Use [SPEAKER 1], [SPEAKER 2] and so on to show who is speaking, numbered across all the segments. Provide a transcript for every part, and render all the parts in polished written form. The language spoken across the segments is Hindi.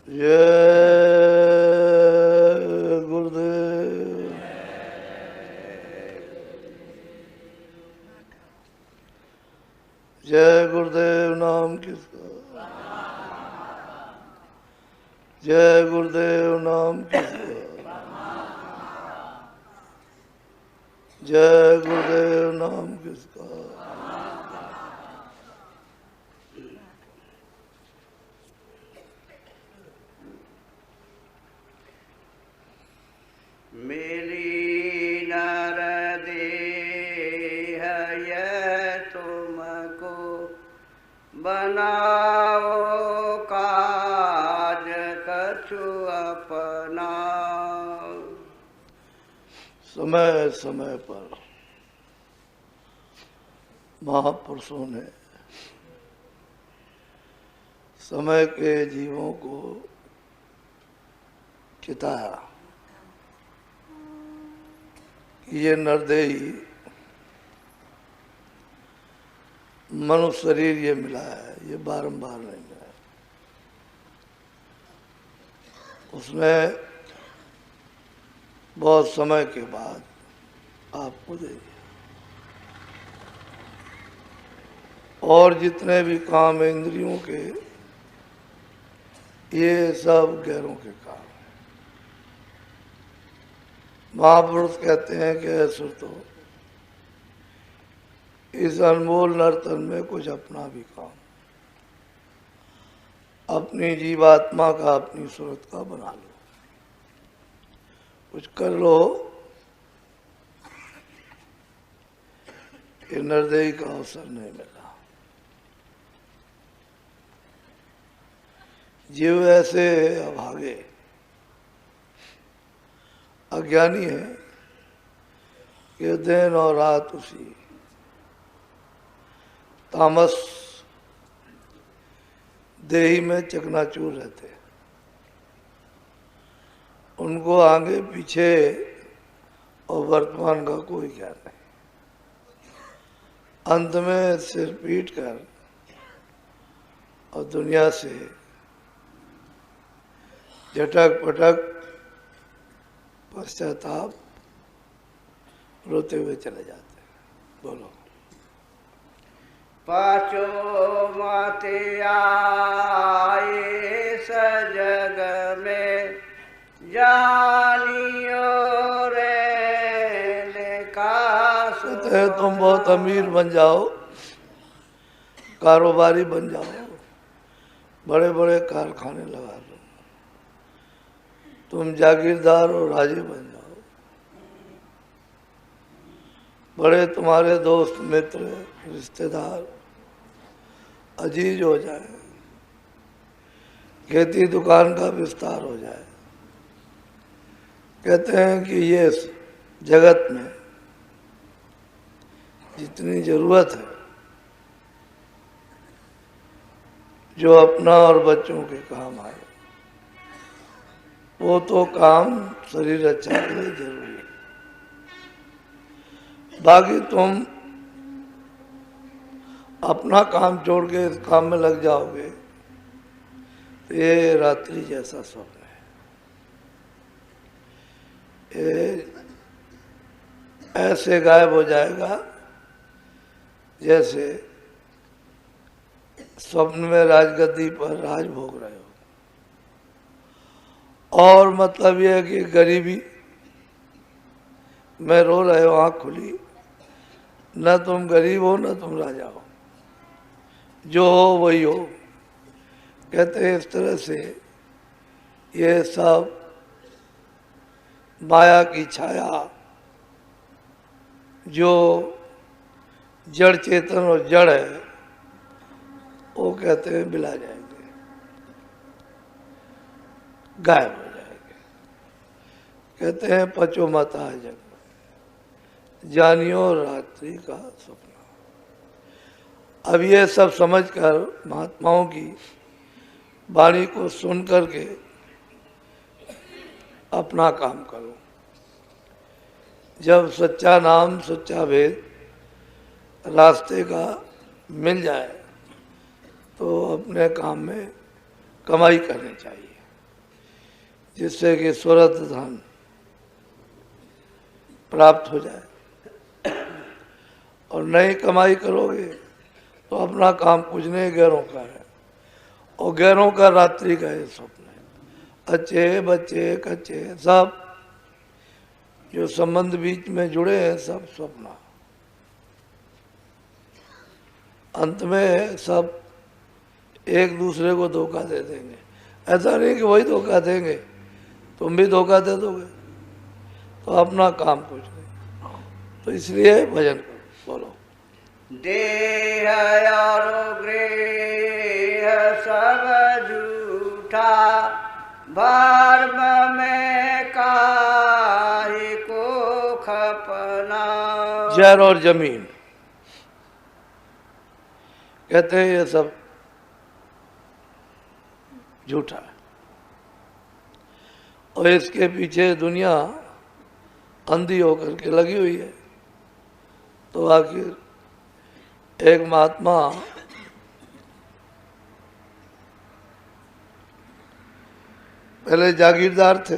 [SPEAKER 1] जय गुरुदेव। जय गुरुदेव नाम किसका, जय गुरुदेव नाम किसका, जय गुरुदेव नाम किसका।
[SPEAKER 2] मेरी नरदेह ये तुमको बनाओ काज कछु अपना।
[SPEAKER 1] समय समय पर महापुरुषों ने समय के जीवों को चिताया कि ये नरदेही मनुष्य शरीर ये मिला है, ये बारंबार नहीं मिला है। उसमें बहुत समय के बाद आपको देंगे और जितने भी काम इंद्रियों के, ये सब गैरों के काम। महापुरुष कहते हैं कि असुर तो इस अनमोल नर्तन में कुछ अपना भी काम, अपनी जीवात्मा का, अपनी सूरत का बना लो, कुछ कर लो। ये नरदेही का अवसर नहीं मिला। जीव ऐसे अभागे अज्ञानी है कि दिन और रात उसी तामस देही में चकनाचूर रहते हैं। उनको आगे पीछे और वर्तमान का कोई ज्ञान नहीं। अंत में सिर पीट कर और दुनिया से झटक पटक पश्चाताप रोते हुए चले जाते हैं। बोलो।
[SPEAKER 2] पाचो माते आए सजग में जानियो रे लेखा।
[SPEAKER 1] कहते हैं तुम बहुत अमीर बन जाओ, कारोबारी बन जाओ, बड़े बड़े कारखाने लगा लो, तुम जागीरदार और राजे बन जाओ, बड़े तुम्हारे दोस्त मित्र रिश्तेदार अजीज हो जाए, खेती दुकान का विस्तार हो जाए। कहते हैं कि ये जगत में जितनी जरूरत है, जो अपना और बच्चों के काम आए, वो तो काम शरीर अच्छा के लिए जरूरी है। बाकी तुम अपना काम छोड़ के इस काम में लग जाओगे तो ये रात्रि जैसा स्वप्न है। ये ऐसे गायब हो जाएगा जैसे स्वप्न में राजगद्दी पर राज भोग रहे हो। और मतलब यह है कि गरीबी में रो रहे हो, आँख खुली, न तुम गरीब हो न तुम राजा हो, जो हो वही हो। कहते हैं इस तरह से ये सब माया की छाया, जो जड़ चेतन और जड़ है, वो कहते हैं मिला जाएंगे, गायब हो जाएंगे। कहते हैं पचो मत आए जग में, जानियो रात्रि का सपना। अब ये सब समझकर महात्माओं की वाणी को सुन करके अपना काम करो। जब सच्चा नाम सच्चा वेद रास्ते का मिल जाए तो अपने काम में कमाई करनी चाहिए। जिससे कि स्वरत धन प्राप्त हो जाए। और नई कमाई करोगे तो अपना काम कुछ नहीं, गैरों का है, और गैरों का रात्रि का ये स्वप्न है। अच्छे बच्चे कच्चे सब जो संबंध बीच में जुड़े हैं सब स्वप्न, अंत में सब एक दूसरे को धोखा दे देंगे। ऐसा नहीं कि वही धोखा देंगे, तुम भी धोखा दे दोगे, तो अपना काम कुछ नहीं। तो इसलिए भजन करो। बोलो।
[SPEAKER 2] देह और गृह सब झूठा, भर्म में काहे को खपना।
[SPEAKER 1] जर और जमीन कहते हैं ये सब झूठा है, और इसके पीछे दुनिया अंधी होकर के लगी हुई है। तो आखिर एक महात्मा पहले जागीरदार थे,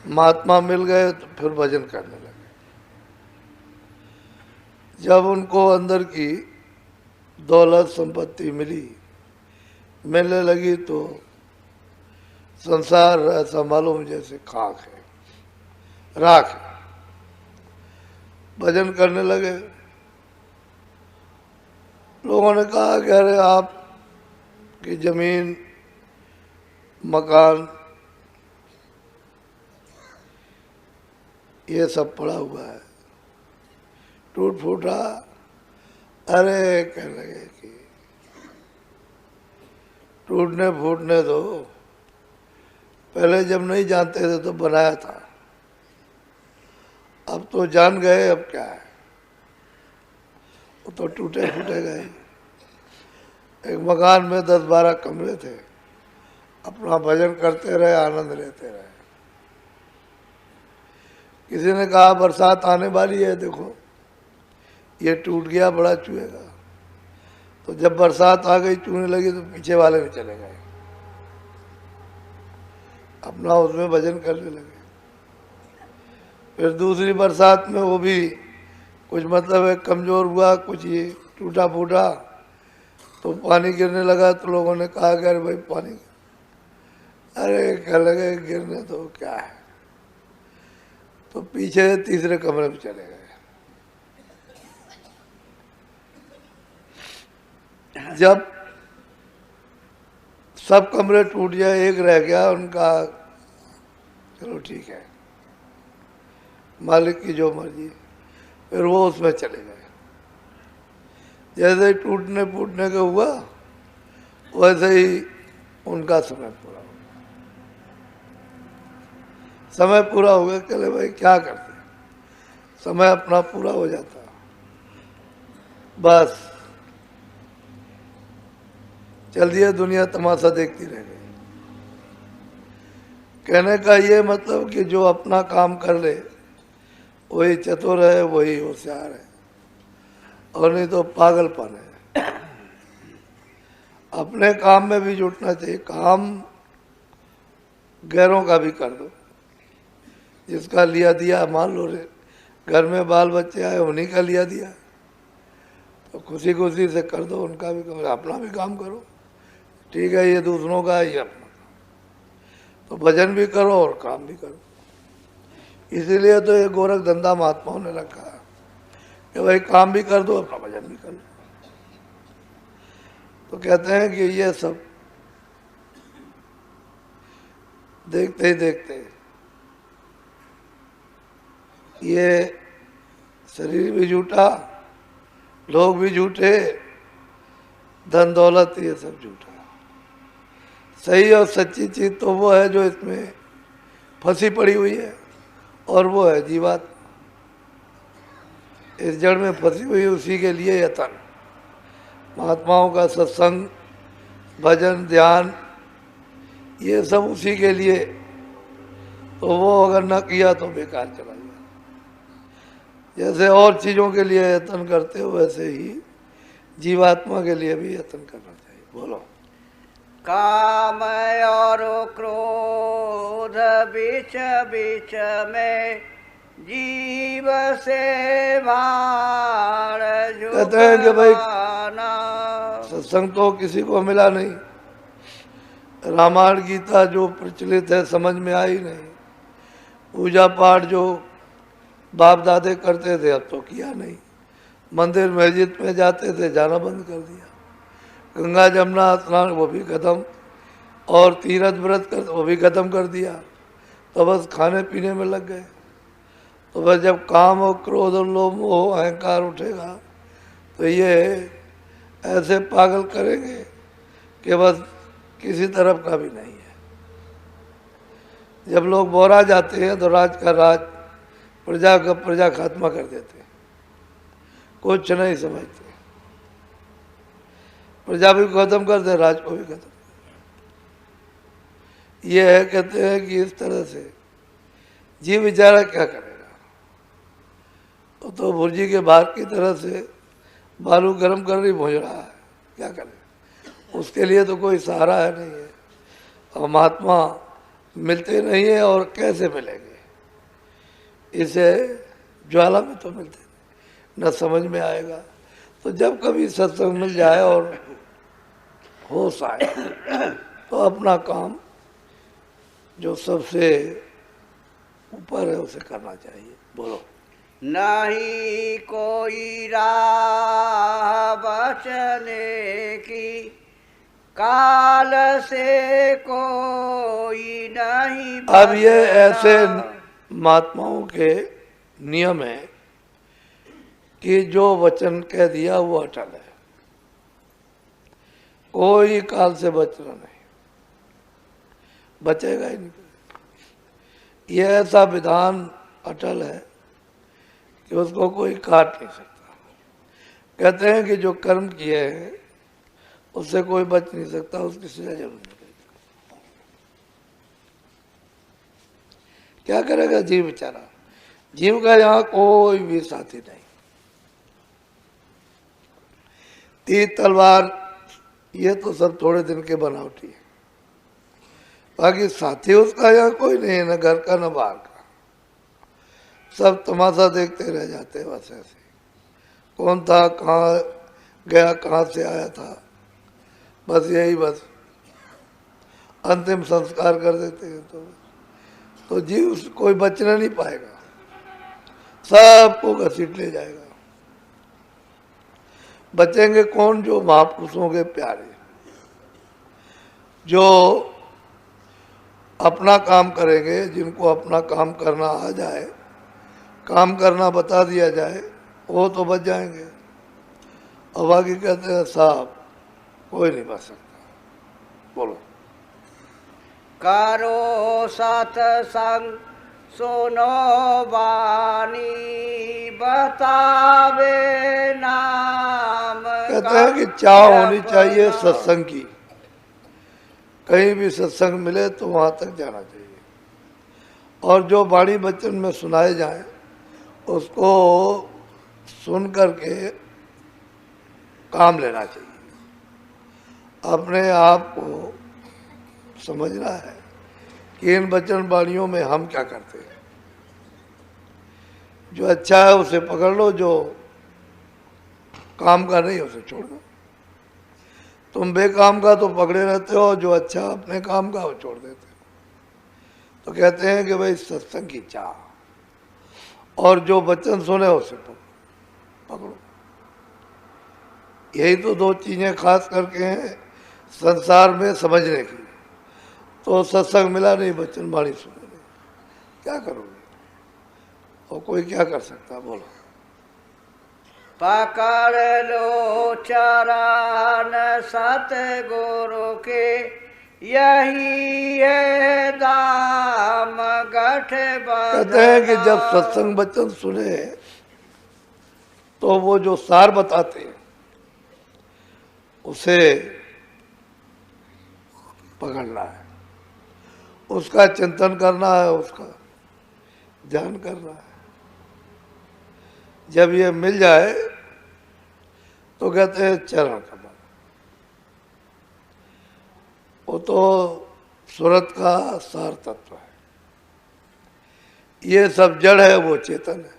[SPEAKER 1] महात्मा मिल गए तो फिर भजन करने लगे। जब उनको अंदर की दौलत संपत्ति मिलने लगी तो संसार ऐसा मालूम जैसे खाक है, राख है। भजन करने लगे। लोगों ने कहा कि अरे आप की जमीन मकान ये सब पड़ा हुआ है, टूट फूटा। अरे कहने लगे कि टूटने फूटने दो, पहले जब नहीं जानते थे तो बनाया था, अब तो जान गए, अब क्या है, वो तो टूटे फूटे गए। एक मकान में 10-12 कमरे थे, अपना भजन करते रहे, आनंद लेते रहे। किसी ने कहा बरसात आने वाली है, देखो ये टूट गया, बड़ा चुएगा। तो जब बरसात आ गई, चूने लगी, तो पीछे वाले भी चले गए, अपना उसमें भजन करने लगे। फिर दूसरी बरसात में वो भी कुछ मतलब है कमजोर हुआ, कुछ ये टूटा फूटा, तो पानी गिरने लगा। तो लोगों ने कहा कि अरे भाई पानी, अरे कह लगे गिरने तो क्या है, तो पीछे तीसरे कमरे में चले गए। जब सब कमरे टूट जाए, एक रह गया, उनका चलो ठीक है, मालिक की जो मर्जी। फिर वो उसमें चले गए। जैसे ही टूटने फूटने का हुआ, वैसे ही उनका समय पूरा हो गया। समय पूरा हो गया, चले भाई क्या करते, समय अपना पूरा हो जाता, बस चल दिया, दुनिया तमाशा देखती रह गई। कहने का ये मतलब कि जो अपना काम कर ले वही चतुर है, वही होशियार है, और नहीं तो पागलपन है। अपने काम में भी जुटना चाहिए, काम गैरों का भी कर दो। जिसका लिया दिया, मान लो रे घर में बाल बच्चे आए, उन्हीं का लिया दिया, तो खुशी खुशी से कर दो, उनका भी करो, अपना भी काम करो। ठीक है, ये दूसरों का, ये अपना, तो भजन भी करो और काम भी करो। इसीलिए तो ये गोरख धंधा महात्माओं ने रखा है कि भाई काम भी कर दो, अपना भजन भी कर लो। तो कहते हैं कि ये सब देखते ही देखते ये शरीर भी झूठा, लोग भी झूठे, धन दौलत ये सब झूठा। सही और सच्ची चीज तो वो है जो इसमें फंसी पड़ी हुई है, और वो है जीवात्मा। इस जड़ में फंसी हुई, उसी के लिए यतन। महात्माओं का सत्संग, भजन, ध्यान, ये सब उसी के लिए। तो वो अगर न किया तो बेकार चला गया। जैसे और चीज़ों के लिए यत्न करते हो, वैसे ही जीवात्मा के लिए भी यत्न करना चाहिए। बोलो।
[SPEAKER 2] काम और क्रोध बीच बीच में जीव से भार
[SPEAKER 1] कहते हैं कि भाई
[SPEAKER 2] झुकाना।
[SPEAKER 1] सत्संग तो किसी को मिला नहीं, रामायण गीता जो प्रचलित है समझ में आई नहीं, पूजा पाठ जो बाप दादे करते थे अब तो किया नहीं, मंदिर मस्जिद में जाते थे जाना बंद कर दिया, गंगा जमुना स्नान वो भी खत्म, और तीरथ व्रत कर वो भी खत्म कर दिया, तो बस खाने पीने में लग गए। तो बस जब काम और क्रोध और लोभ मोह अहंकार उठेगा तो ये ऐसे पागल करेंगे कि बस किसी तरफ का भी नहीं है। जब लोग बोरा जाते हैं तो राज का राज, प्रजा का प्रजा खात्मा कर देते हैं, कुछ नहीं समझते, प्रजा भी खत्म कर दे, राज को भी खत्म। ये है, कहते हैं कि इस तरह से जीव बेचारा क्या करेगा, तो भुर्जी के बाहर की तरह से बालू गर्म कर रही पहुँच रहा है, क्या करे, उसके लिए तो कोई सहारा है नहीं है, और महात्मा मिलते नहीं है और कैसे मिलेंगे, इसे ज्वाला में तो मिलते नहीं, न समझ में आएगा। तो जब कभी सत्संग मिल जाए और होश आए तो अपना काम जो सबसे ऊपर है उसे करना चाहिए। बोलो।
[SPEAKER 2] नहीं कोई राह बचने की, काल से कोई नहीं
[SPEAKER 1] अब ये
[SPEAKER 2] बचना।
[SPEAKER 1] ऐसे महात्माओं के नियम है कि जो वचन कह दिया वो अटल है, कोई काल से बचना नहीं, बचेगा ही नहीं। ये ऐसा विधान अटल है कि उसको कोई काट नहीं सकता। कहते हैं कि जो कर्म किए हैं उससे कोई बच नहीं सकता, उसकी सजा जरूर मिलेगी। क्या करेगा जीव बेचारा, जीव का यहाँ कोई भी साथी नहीं, तीर तलवार ये तो सब थोड़े दिन के बनावटी है, बाकी साथी उसका यहाँ कोई नहीं है, न घर का न बाहर का, सब तमाशा देखते रह जाते हैं बस ऐसे, कौन था, कहाँ गया, कहाँ से आया था, बस यही, बस अंतिम संस्कार कर देते हैं। तो जीव कोई बचना नहीं पाएगा, सबको घसीट ले जाएगा। बचेंगे कौन? जो महापुरुषों के प्यारे, जो अपना काम करेंगे, जिनको अपना काम करना आ जाए, काम करना बता दिया जाए, वो तो बच जाएंगे। और बाकी कहते हैं साहब कोई नहीं बच सकता। बोलो।
[SPEAKER 2] करो सत्संग सुनो बानी, बतावे नाम।
[SPEAKER 1] कहते हैं कि चाह होनी चाहिए सत्संग की, कहीं भी सत्संग मिले तो वहां तक जाना चाहिए, और जो वाणी वचन में सुनाए जाए उसको सुन करके काम लेना चाहिए। अपने आप को समझना है कि इन वचन वाणियों में हम क्या करते हैं। जो अच्छा है उसे पकड़ लो, जो काम का नहीं उसे छोड़ दो। तुम बेकाम का तो पकड़े रहते हो, जो अच्छा अपने काम का वो छोड़ देते हो। तो कहते हैं कि भाई सत्संग की चाह, और जो वचन सुने उसे पकड़ो। यही तो दो चीजें खास करके हैं संसार में समझने की। तो सत्संग मिला नहीं, वचन वाणी सुने नहीं, क्या करोगे? और कोई क्या कर सकता? बोलो।
[SPEAKER 2] पकड़ लो चरण सतगुरु के, यही है दाम गठबंधन।
[SPEAKER 1] कहते हैं कि जब सत्संग वचन सुने तो वो जो सार बताते हैं उसे पकड़ना है, उसका चिंतन करना है, उसका ध्यान करना है। जब ये मिल जाए तो कहते हैं चरण कमल। तो सूरत का सार तत्व है। ये सब जड़ है, वो चेतन है।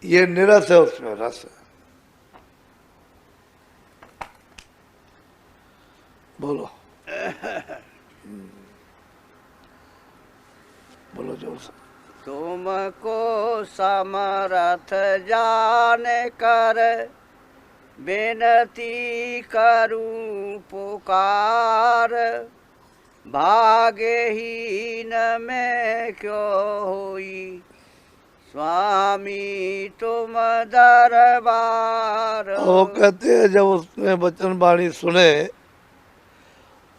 [SPEAKER 1] ये निरस है, उसमें रस है। बोलो बोलो जोर से।
[SPEAKER 2] तुमको समर्थ जान कर बेनती करूं पुकार, भाग्यहीन में क्यों हुई स्वामी तुम दरबार।
[SPEAKER 1] वो कहते हैं जब उसने वचन वाणी सुने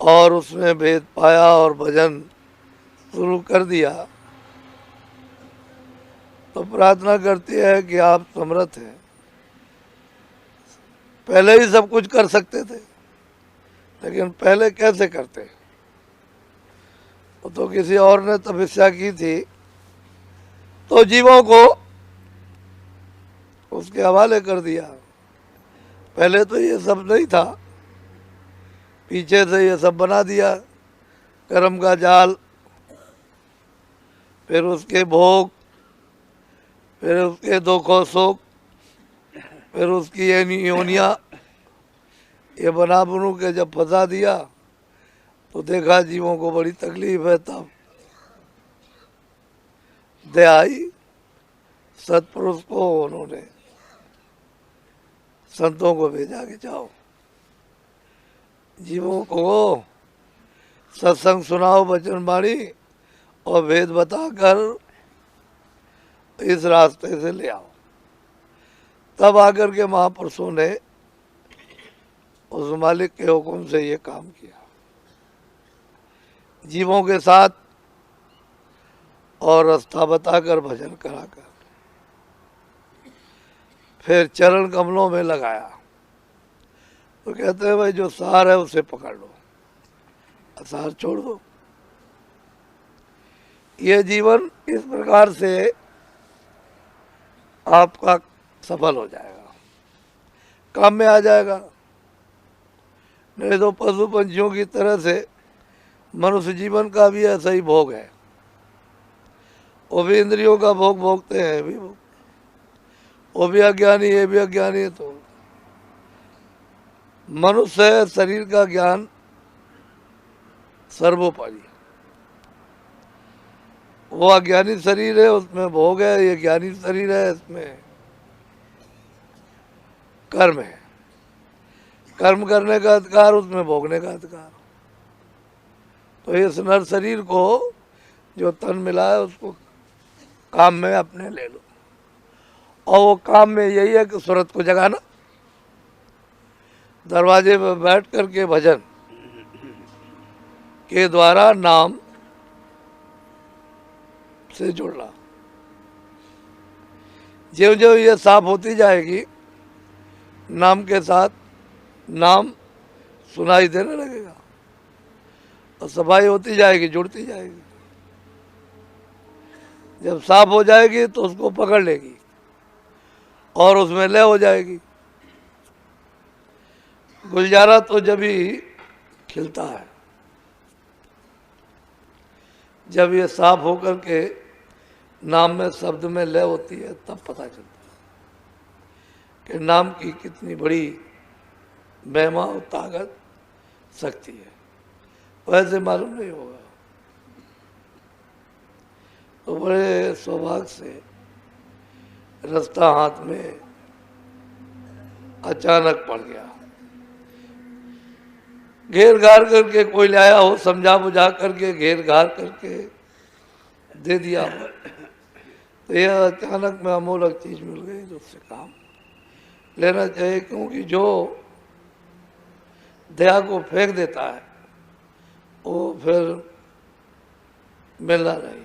[SPEAKER 1] और उसने भेद पाया और भजन शुरू कर दिया, तो प्रार्थना करती है कि आप समर्थ हैं। पहले ही सब कुछ कर सकते थे, लेकिन पहले कैसे करते? वो तो किसी और ने तपस्या की थी, तो जीवों को उसके हवाले कर दिया। पहले तो ये सब नहीं था, पीछे से ये सब बना दिया, कर्म का जाल, फिर उसके भोग, फिर उसके दुखों सुख, फिर उसकी योनिया, ये बना बनू के जब फंसा दिया तो देखा जीवों को बड़ी तकलीफ है। तब दया आई, सत्पुरुष को उन्होंने संतों को भेजा कि जाओ जीवों को सत्संग सुनाओ, वचन वाणी और वेद बताकर इस रास्ते से ले आओ। तब आकर के महापुरुषों ने उस मालिक के हुक्म से ये काम किया, जीवों के साथ और रास्ता बताकर भजन कराकर फिर चरण कमलों में लगाया। तो कहते हैं भाई जो सार है उसे पकड़ लो, असार छोड़ दो। ये जीवन इस प्रकार से आपका सफल हो जाएगा, काम में आ जाएगा। नहीं तो पशु पंछियों की तरह से मनुष्य जीवन का भी ऐसा ही भोग है। वो भी इंद्रियों का भोग भोगते हैं, भी वो भी अज्ञानी, ये भी अज्ञानी। तो मनुष्य शरीर का ज्ञान सर्वोपरि, वो अज्ञानी शरीर है, उसमें भोग है। ये ज्ञानी शरीर है, इसमें कर्म है, कर्म करने का अधिकार, उसमें भोगने का अधिकार। तो इस नर शरीर को जो तन मिला है उसको काम में अपने ले लो। और वो काम में यही है कि सूरत को जगाना, दरवाजे पर बैठ करके भजन के द्वारा नाम से जुड़ना। जो जो ये साफ होती जाएगी, नाम के साथ नाम सुनाई देने लगेगा और सफाई होती जाएगी, जुड़ती जाएगी। जब साफ हो जाएगी तो उसको पकड़ लेगी और उसमें लय हो जाएगी। गुलजारा तो जब ही खिलता है, जब ये साफ होकर के नाम में शब्द में लय होती है, तब पता चलता है कि नाम की कितनी बड़ी महिमा और ताकत, शक्ति है। वैसे मालूम नहीं होगा। तो बड़े सौभाग्य से रास्ता हाथ में अचानक पड़ गया। घेर घार करके कोई लाया हो, समझा बुझा करके घेर घार करके दे दिया हो, तो यह अचानक में अमूलक चीज मिल गई तो उससे काम लेना चाहिए। क्योंकि जो दया को फेंक देता है वो फिर मिलना नहीं है।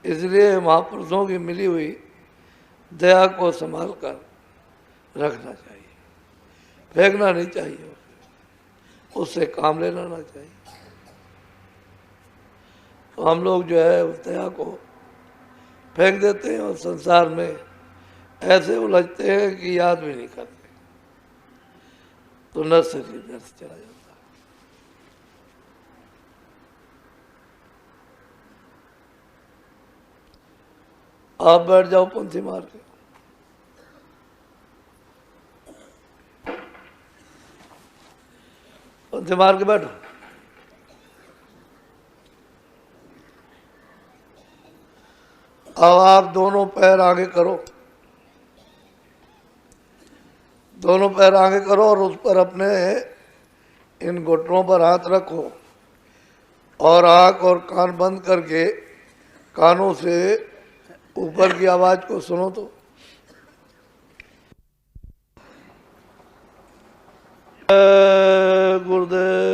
[SPEAKER 1] इसलिए महापुरुषों की मिली हुई दया को संभाल कर रखना चाहिए, फेंकना नहीं चाहिए, उससे काम ले लेना चाहिए। तो हम लोग जो है उस दया को फेंक देते हैं और संसार में ऐसे उलझते हैं कि याद भी नहीं करते, तो नर शरीर नर से चला जाता है। आप बैठ जाओ पंथी मार के। पंथी मार के बैठो। अब आप दोनों पैर आगे करो, दोनों पैर आगे करो और उस पर अपने इन घुटनों पर हाथ रखो और आंख और कान बंद करके कानों से ऊपर की आवाज को सुनो तो। गुरुदेव